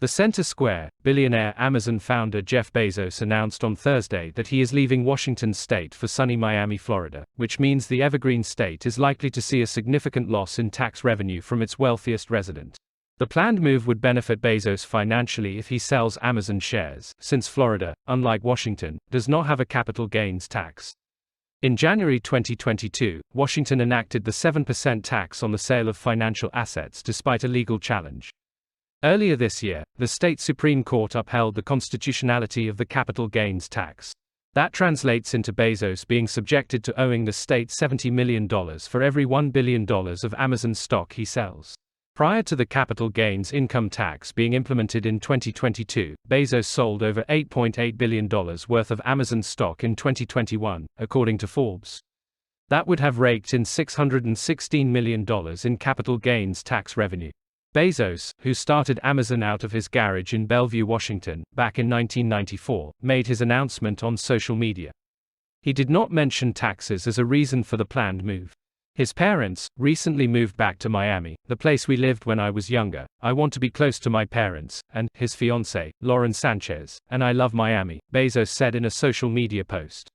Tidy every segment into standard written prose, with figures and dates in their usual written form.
The Center Square, billionaire Amazon founder Jeff Bezos announced on Thursday that he is leaving Washington state for sunny Miami, Florida, which means the evergreen state is likely to see a significant loss in tax revenue from its wealthiest resident. The planned move would benefit Bezos financially if he sells Amazon shares, since Florida, unlike Washington, does not have a capital gains tax. In January 2022, Washington enacted the 7% tax on the sale of financial assets despite a legal challenge. Earlier this year, the state Supreme Court upheld the constitutionality of the capital gains tax. That translates into Bezos being subjected to owing the state $70 million for every $1 billion of Amazon stock he sells. Prior to the capital gains income tax being implemented in 2022, Bezos sold over $8.8 billion worth of Amazon stock in 2021, according to Forbes. That would have raked in $616 million in capital gains tax revenue. Bezos, who started Amazon out of his garage in Bellevue, Washington, back in 1994, made his announcement on social media. He did not mention taxes as a reason for the planned move. His parents recently moved back to Miami, the place we lived when I was younger. I want to be close to my parents, and his fiancée, Lauren Sanchez, and I love Miami, Bezos said in a social media post.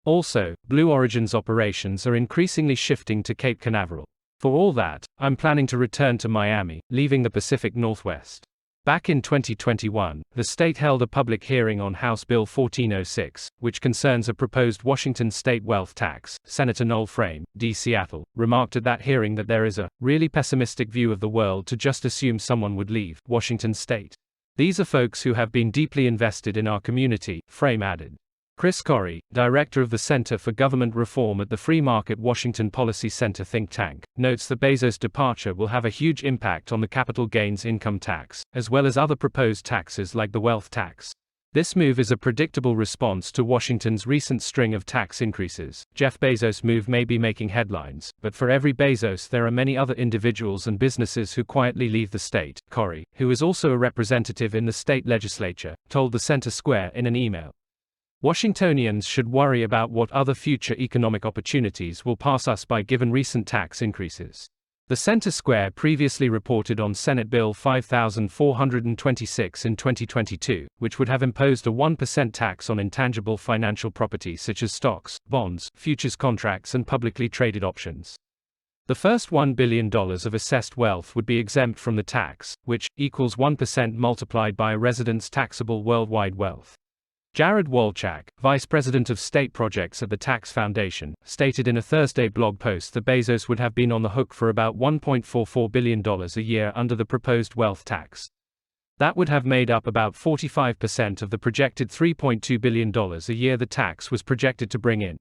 Also, Blue Origin's operations are increasingly shifting to Cape Canaveral. For all that, I'm planning to return to Miami, leaving the Pacific Northwest. Back in 2021, the state held a public hearing on House Bill 1406, which concerns a proposed Washington state wealth tax. Senator Noel Frame, D. Seattle, remarked at that hearing that there is a really pessimistic view of the world to just assume someone would leave Washington state. These are folks who have been deeply invested in our community, Frame added. Chris Corry, director of the Center for Government Reform at the Free Market Washington Policy Center think tank, notes that Bezos' departure will have a huge impact on the capital gains income tax, as well as other proposed taxes like the wealth tax. This move is a predictable response to Washington's recent string of tax increases. Jeff Bezos' move may be making headlines, but for every Bezos there are many other individuals and businesses who quietly leave the state, Corry, who is also a representative in the state legislature, told the Center Square in an email. Washingtonians should worry about what other future economic opportunities will pass us by given recent tax increases. The Center Square previously reported on Senate Bill 5426 in 2022, which would have imposed a 1% tax on intangible financial property such as stocks, bonds, futures contracts, and publicly traded options. The first $1 billion of assessed wealth would be exempt from the tax, which equals 1% multiplied by a resident's taxable worldwide wealth. Jared Wolchak, vice president of state projects at the Tax Foundation, stated in a Thursday blog post that Bezos would have been on the hook for about $1.44 billion a year under the proposed wealth tax. That would have made up about 45% of the projected $3.2 billion a year the tax was projected to bring in.